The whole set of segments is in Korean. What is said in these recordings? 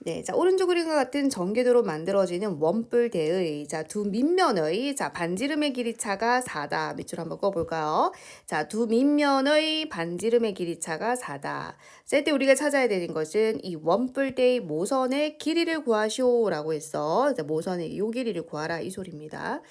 네, 자, 오른쪽 그림과 같은 전개도로 만들어지는 원뿔대의 두 밑면의 반지름의 길이차가 4다. 밑줄 한번 꺼볼까요? 두 밑면의 반지름의 길이차가 4다. 자, 이때 우리가 찾아야 되는 것은 이 원뿔대의 모선의 길이를 구하시오라고 했어. 모선의 요 길이를 구하라 이 소리입니다.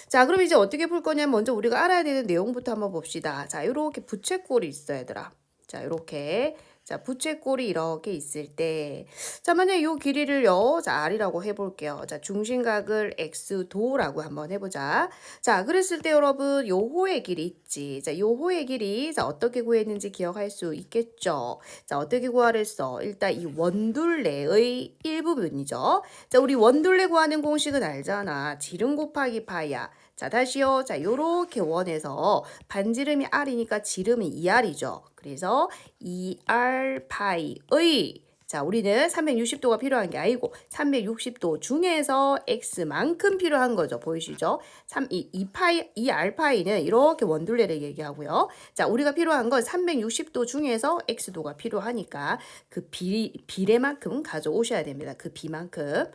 자, 그럼 이제 어떻게 풀 거냐면 먼저 우리가 알아야 되는 내용부터 한번 봅시다. 자, 요렇게 부채꼴이 있어 얘들아. 자, 요렇게. 자, 부채꼴이 이렇게 있을 때, 자, 만약에 요 길이를요, 자, R이라고 해볼게요. 자, 중심각을 X도라고 한번 해보자. 자, 그랬을 때 여러분, 요 호의 길이 있지. 자, 요 호의 길이, 자, 어떻게 구했는지 기억할 수 있겠죠? 자, 어떻게 구하랬어? 일단 이 원둘레의 일부분이죠. 자, 우리 원둘레 구하는 공식은 알잖아. 지름 곱하기 파이야. 자, 다시요. 자, 요렇게 원에서 반지름이 R이니까 지름이 2R이죠. 그래서 2R 파이의 자, 우리는 360도가 필요한 게 아니고 360도 중에서 x만큼 필요한 거죠. 보이시죠? 2r파이는 이렇게 원둘레를 얘기하고요. 자, 우리가 필요한 건 360도 중에서 x도가 필요하니까 그 비례만큼 가져오셔야 됩니다. 그 비만큼.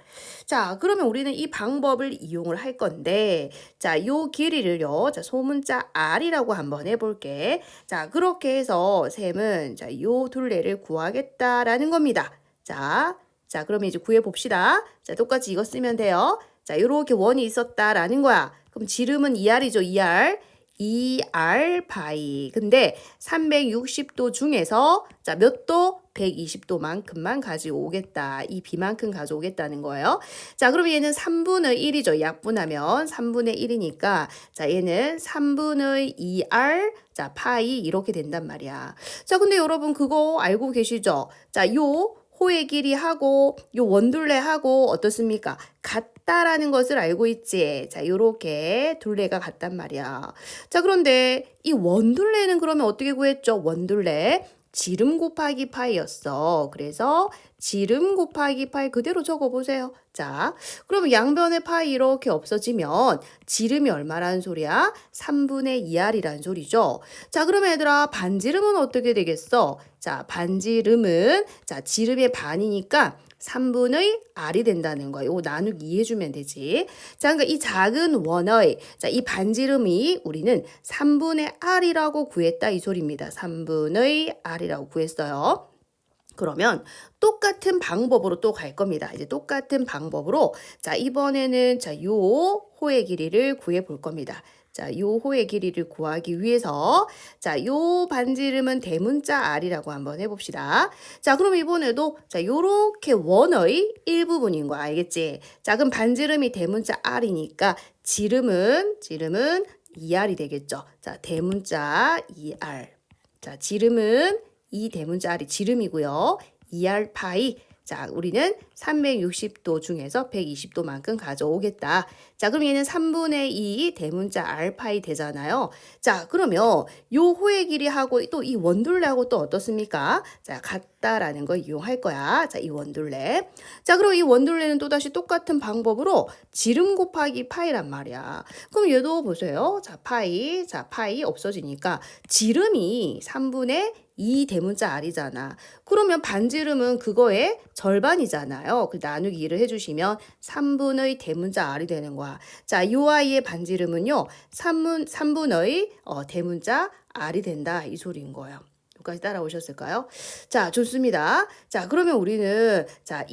자, 그러면 우리는 이 방법을 이용을 할 건데 자, 요 길이를요. 자, 소문자 r이라고 한번 해볼게. 자, 그렇게 해서 셈은 자, 요 둘레를 구하겠다라는 겁니다. 자, 그러면 이제 구해봅시다. 자, 똑같이 이거 쓰면 돼요. 자, 요렇게 원이 있었다라는 거야. 그럼 지름은 2R이죠, 2R. 2R 파이. 근데 360도 중에서 자, 몇 도? 120도만큼만 가지고 오겠다. 이 비만큼 가져오겠다는 거예요. 자, 그럼 얘는 3분의 1이죠. 약분하면 3분의 1이니까 자, 얘는 3분의 2R 자, 파이 이렇게 된단 말이야. 자, 근데 여러분 그거 알고 계시죠? 자, 요 호의 길이하고 요 원둘레하고 어떻습니까? 같다라는 것을 알고 있지. 자, 요렇게 둘레가 같단 말이야. 자, 그런데 이 원둘레는 그러면 어떻게 구했죠? 원둘레. 지름 곱하기 파이였어. 그래서 지름 곱하기 파이 그대로 적어보세요. 자, 그럼 양변의 파이 이렇게 없어지면 지름이 얼마라는 소리야? 3분의 2R이라는 소리죠. 자, 그러면 얘들아 반지름은 어떻게 되겠어? 자, 반지름은 자, 지름의 반이니까 3분의 R이 된다는 거예요. 이거 나누기 2 해주면 되지. 자, 그러니까 이 작은 원의 자, 이 반지름이 우리는 3분의 R이라고 구했다 이 소리입니다. 3분의 R이라고 구했어요. 그러면 똑같은 방법으로 또 갈 겁니다. 이제 똑같은 방법으로 자, 이번에는 자, 요 호의 길이를 구해 볼 겁니다. 자, 요 호의 길이를 구하기 위해서 자, 요 반지름은 대문자 R이라고 한번 해봅시다. 자, 그럼 이번에도 자, 요렇게 원의 일부분인 거 알겠지? 자, 그럼 반지름이 대문자 R이니까 지름은 2R이 되겠죠. 자, 대문자 2R. 자, 지름은 이 대문자 R이 지름이고요. 2R 파이. 자, 우리는 360도 중에서 120도만큼 가져오겠다. 자, 그럼 얘는 3분의 2 대문자 R 파이 되잖아요. 자, 그러면 요 호의 길이하고 또 이 원둘레하고 또 어떻습니까? 자, 같다라는 걸 이용할 거야. 자, 이 원둘레. 자, 그럼 이 원둘레는 또다시 똑같은 방법으로 지름 곱하기 파이란 말이야. 그럼 얘도 보세요. 자, 파이 없어지니까 지름이 3분의 2 대문자 R이잖아. 그러면 반지름은 그거의 절반이잖아요. 그 나누기 2를 해주시면 3분의 대문자 R이 되는 거야. 자, 요 아이의 반지름은요. 3분의 대문자 R이 된다. 이 소리인 거예요. 여기까지 따라오셨을까요? 자, 좋습니다. 자, 그러면 우리는 자,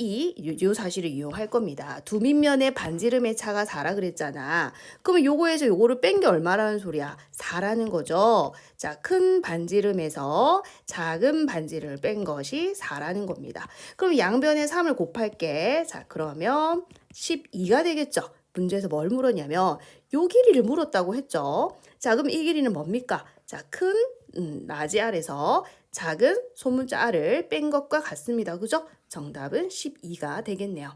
요 사실을 이용할 겁니다. 두 밑면의 반지름의 차가 4라 그랬잖아. 그러면 요거에서 요거를 뺀 게 얼마라는 소리야? 4라는 거죠. 자, 큰 반지름에서 작은 반지름을 뺀 것이 4라는 겁니다. 그럼 양변에 3을 곱할게. 자, 그러면 12가 되겠죠. 문제에서 뭘 물었냐면 요 길이를 물었다고 했죠. 자, 그럼 이 길이는 뭡니까? 자, 큰 라지 R에서 작은 소문자 R을 뺀 것과 같습니다. 그죠? 정답은 12가 되겠네요.